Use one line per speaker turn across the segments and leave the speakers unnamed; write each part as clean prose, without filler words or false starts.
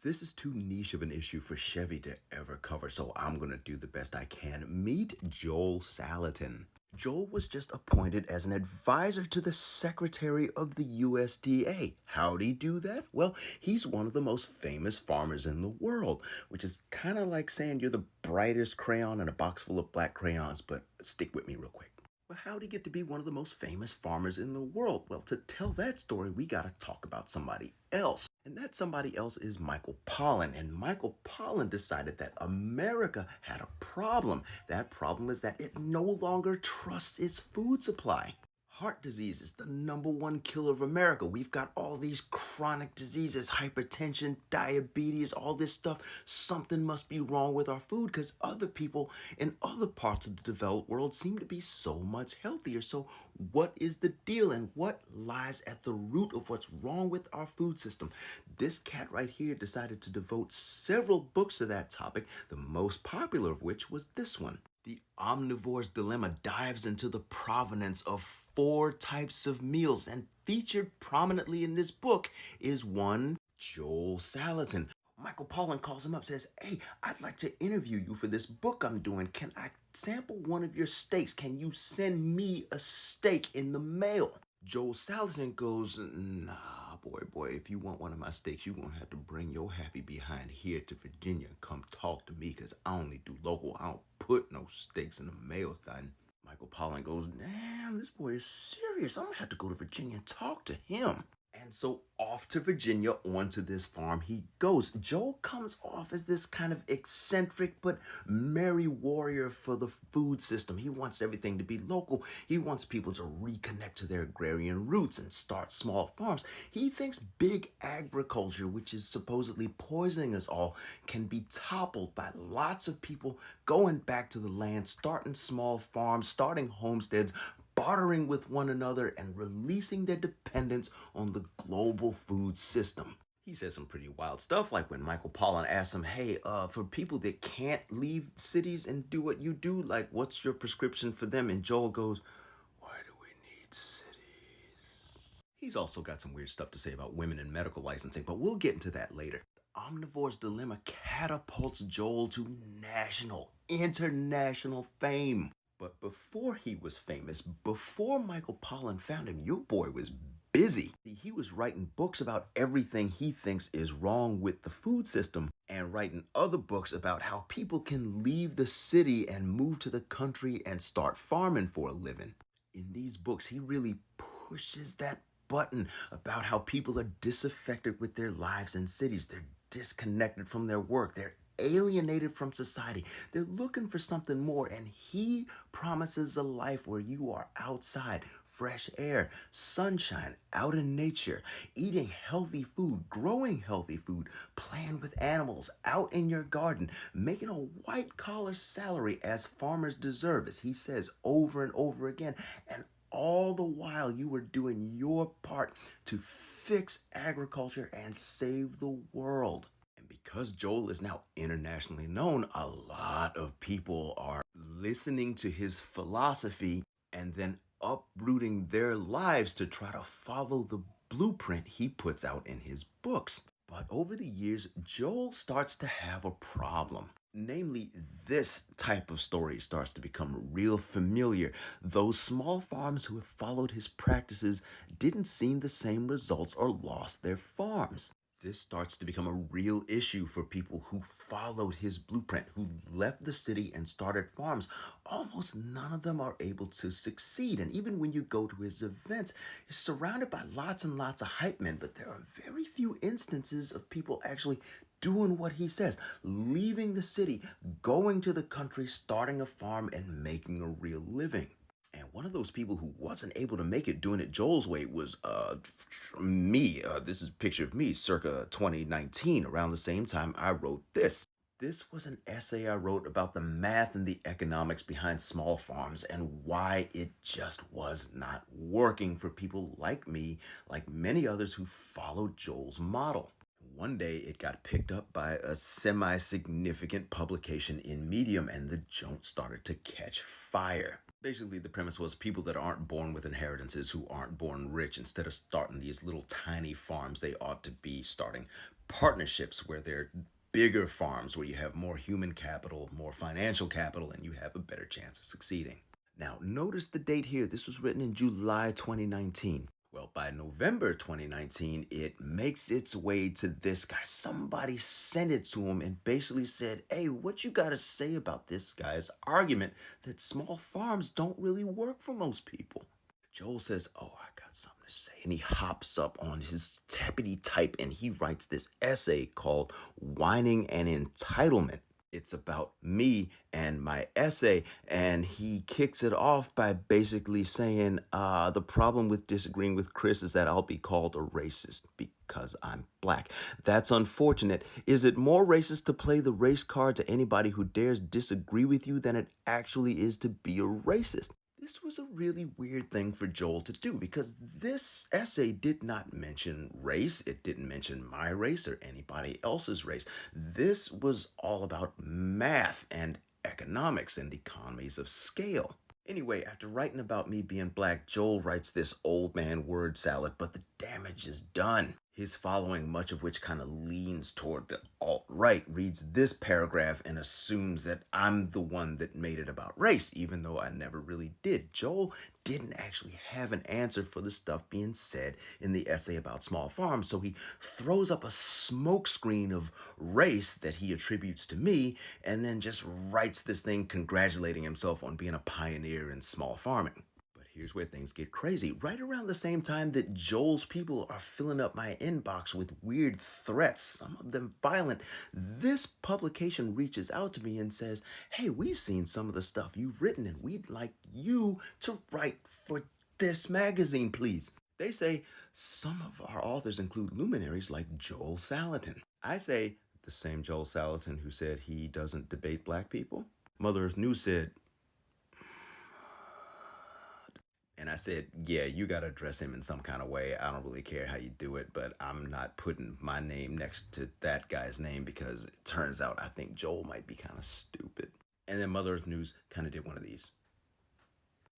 This is too niche of an issue for Chevy to ever cover, so I'm gonna do the best I can. Meet Joel Salatin. Joel was just appointed as an advisor to the Secretary of the USDA. How'd he do that? Well, he's one of the most famous farmers in the world, which is kind of like saying you're the brightest crayon in a box full of black crayons, but stick with me real quick. Well, how'd he get to be one of the most famous farmers in the world? Well, to tell that story, we gotta talk about somebody else. And that somebody else is Michael Pollan. And Michael Pollan decided that America had a problem. That problem is that it no longer trusts its food supply. Heart disease is the #1 killer of America. We've got all these chronic diseases, hypertension, diabetes, all this stuff. Something must be wrong with our food because other people in other parts of the developed world seem to be so much healthier. So what is the deal and what lies at the root of what's wrong with our food system? This cat right here decided to devote several books to that topic, the most popular of which was this one. The Omnivore's Dilemma dives into the provenance of 4 types of meals, and featured prominently in this book is one Joel Salatin. Michael Pollan calls him up, says, "Hey, I'd like to interview you for this book I'm doing. Can I sample one of your steaks? Can you send me a steak in the mail?" Joel Salatin goes, "Nah, boy, if you want one of my steaks, you're gonna have to bring your happy behind here to Virginia and come talk to me, because I only do local. I don't put no steaks in the mail thing." Michael Pollan goes, "Damn, this boy is serious. I'm gonna have to go to Virginia and talk to him." And so off to Virginia onto this farm he goes. Joel comes off as this kind of eccentric but merry warrior for the food system. He wants everything to be local. He wants people to reconnect to their agrarian roots and start small farms. He thinks big agriculture, which is supposedly poisoning us all, can be toppled by lots of people going back to the land, starting small farms, starting homesteads, bartering with one another, and releasing their dependence on the global food system. He says some pretty wild stuff, like when Michael Pollan asks him, "Hey, for people that can't leave cities and do what you do, like, what's your prescription for them?" And Joel goes, "Why do we need cities?" He's also got some weird stuff to say about women and medical licensing, but we'll get into that later. Omnivore's Dilemma catapults Joel to national, international fame. But before he was famous, before Michael Pollan found him, your boy was busy. He was writing books about everything he thinks is wrong with the food system, and writing other books about how people can leave the city and move to the country and start farming for a living. In these books, he really pushes that button about how people are disaffected with their lives in cities. They're disconnected from their work. They're alienated from society. They're looking for something more, and he promises a life where you are outside, fresh air, sunshine, out in nature, eating healthy food, growing healthy food, playing with animals, out in your garden, making a white-collar salary as farmers deserve, as he says over and over again, and all the while you were doing your part to fix agriculture and save the world. And because Joel is now internationally known, a lot of people are listening to his philosophy and then uprooting their lives to try to follow the blueprint he puts out in his books. But over the years, Joel starts to have a problem. Namely, this type of story starts to become real familiar. Those small farms who have followed his practices didn't see the same results or lost their farms. This starts to become a real issue for people who followed his blueprint, who left the city and started farms. Almost none of them are able to succeed. And even when you go to his events, he's surrounded by lots and lots of hype men, but there are very few instances of people actually doing what he says, leaving the city, going to the country, starting a farm, and making a real living. And one of those people who wasn't able to make it doing it Joel's way was me. This is a picture of me circa 2019. Around the same time I wrote this. This was an essay I wrote about the math and the economics behind small farms and why it just was not working for people like me, like many others who followed Joel's model. One day it got picked up by a semi-significant publication in Medium, and the joint started to catch fire. Basically, the premise was people that aren't born with inheritances, who aren't born rich, instead of starting these little tiny farms, they ought to be starting partnerships where they're bigger farms where you have more human capital, more financial capital, and you have a better chance of succeeding. Now, notice the date here. This was written in July 2019. Well, by November 2019, it makes its way to this guy. Somebody sent it to him and basically said, hey, what you got to say about this guy's argument that small farms don't really work for most people? Joel says, oh, I got something to say. And he hops up on his tappity type and he writes this essay called Whining and Entitlement. It's about me and my essay, and he kicks it off by basically saying, the problem with disagreeing with Chris is that I'll be called a racist because I'm black. That's unfortunate. Is it more racist to play the race card to anybody who dares disagree with you than it actually is to be a racist? This was a really weird thing for Joel to do because this essay did not mention race. It didn't mention my race or anybody else's race. This was all about math and economics and economies of scale. Anyway, after writing about me being black, Joel writes this old man word salad, but the damage is done. His following, much of which kind of leans toward the alt-right, reads this paragraph and assumes that I'm the one that made it about race, even though I never really did. Joel didn't actually have an answer for the stuff being said in the essay about small farms, so he throws up a smokescreen of race that he attributes to me, and then just writes this thing congratulating himself on being a pioneer in small farming. Here's where things get crazy. Right around the same time that Joel's people are filling up my inbox with weird threats, some of them violent, this publication reaches out to me and says, hey, we've seen some of the stuff you've written and we'd like you to write for this magazine, please. They say some of our authors include luminaries like Joel Salatin. I say, the same Joel Salatin who said he doesn't debate black people? Mother Earth News said, and I said, yeah, you got to address him in some kind of way. I don't really care how you do it, but I'm not putting my name next to that guy's name because it turns out I think Joel might be kind of stupid. And then Mother Earth News kind of did one of these.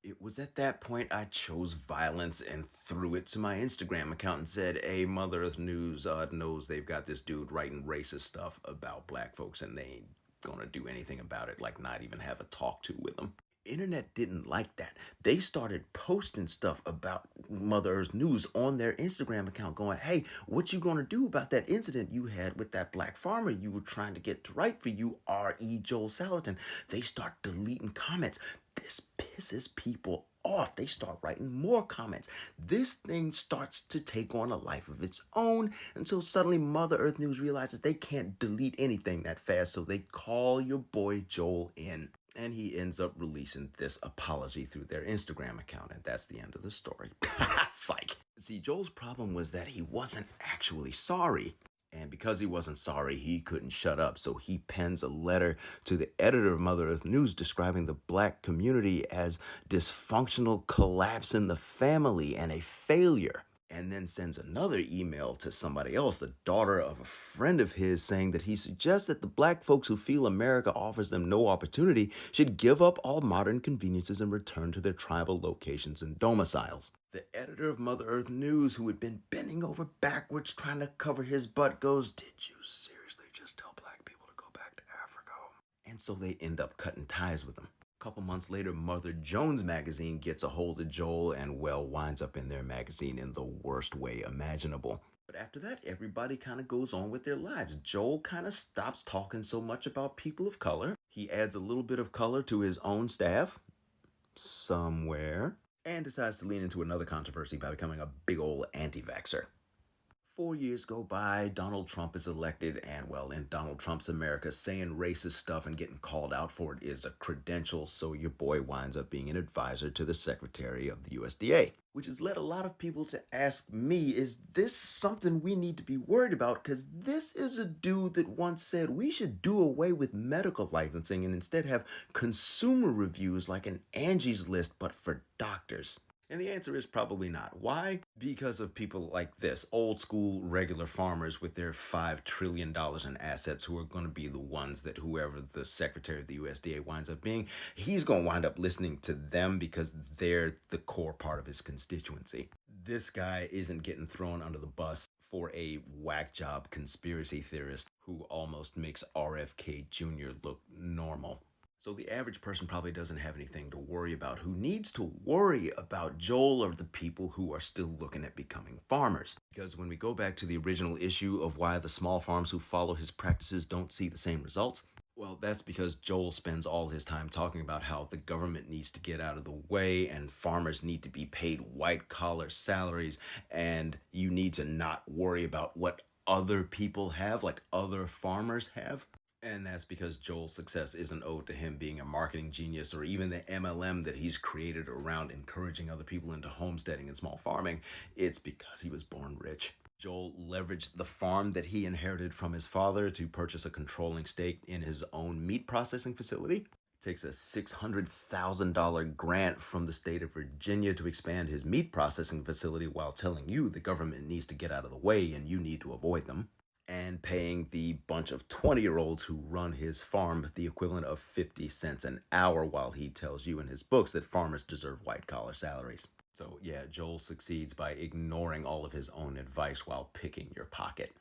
It was at that point I chose violence and threw it to my Instagram account and said, hey, Mother Earth News knows they've got this dude writing racist stuff about black folks and they ain't gonna do anything about it, like not even have a talk to with them. Internet didn't like that. They started posting stuff about Mother Earth News on their Instagram account going, hey, what you gonna do about that incident you had with that black farmer you were trying to get to write for you, R.E. Joel Salatin? They start deleting comments. This pisses people off. They start writing more comments. This thing starts to take on a life of its own until suddenly Mother Earth News realizes they can't delete anything that fast, so they call your boy Joel in. And he ends up releasing this apology through their Instagram account, and that's the end of the story. Psych. See, Joel's problem was that he wasn't actually sorry. And because he wasn't sorry, he couldn't shut up. So he pens a letter to the editor of Mother Earth News describing the black community as dysfunctional collapse in the family and a failure. And then sends another email to somebody else, the daughter of a friend of his, saying that he suggests that the black folks who feel America offers them no opportunity should give up all modern conveniences and return to their tribal locations and domiciles. The editor of Mother Earth News, who had been bending over backwards trying to cover his butt, goes, did you seriously just tell black people to go back to Africa? And so they end up cutting ties with him. A couple months later, Mother Jones magazine gets a hold of Joel and, well, winds up in their magazine in the worst way imaginable. But after that, everybody kind of goes on with their lives. Joel kind of stops talking so much about people of color. He adds a little bit of color to his own staff, somewhere, and decides to lean into another controversy by becoming a big old anti-vaxxer. 4 years go by, Donald Trump is elected, and well, in Donald Trump's America, saying racist stuff and getting called out for it is a credential, so your boy winds up being an advisor to the Secretary of the USDA. Which has led a lot of people to ask me, is this something we need to be worried about? Because this is a dude that once said we should do away with medical licensing and instead have consumer reviews like an Angie's List, but for doctors. And the answer is probably not. Why? Because of people like this, old school regular farmers with their $5 trillion in assets who are going to be the ones that whoever the Secretary of the USDA winds up being, he's going to wind up listening to them because they're the core part of his constituency. This guy isn't getting thrown under the bus for a whack job conspiracy theorist who almost makes RFK Jr. look normal. So the average person probably doesn't have anything to worry about. Who needs to worry about Joel are the people who are still looking at becoming farmers. Because when we go back to the original issue of why the small farms who follow his practices don't see the same results, well, that's because Joel spends all his time talking about how the government needs to get out of the way and farmers need to be paid white collar salaries and you need to not worry about what other people have, like other farmers have. And that's because Joel's success isn't owed to him being a marketing genius or even the MLM that he's created around encouraging other people into homesteading and small farming. It's because he was born rich. Joel leveraged the farm that he inherited from his father to purchase a controlling stake in his own meat processing facility. Takes a $600,000 grant from the state of Virginia to expand his meat processing facility while telling you the government needs to get out of the way and you need to avoid them. And paying the bunch of 20-year-olds who run his farm the equivalent of 50 cents an hour while he tells you in his books that farmers deserve white-collar salaries. So yeah, Joel succeeds by ignoring all of his own advice while picking your pocket.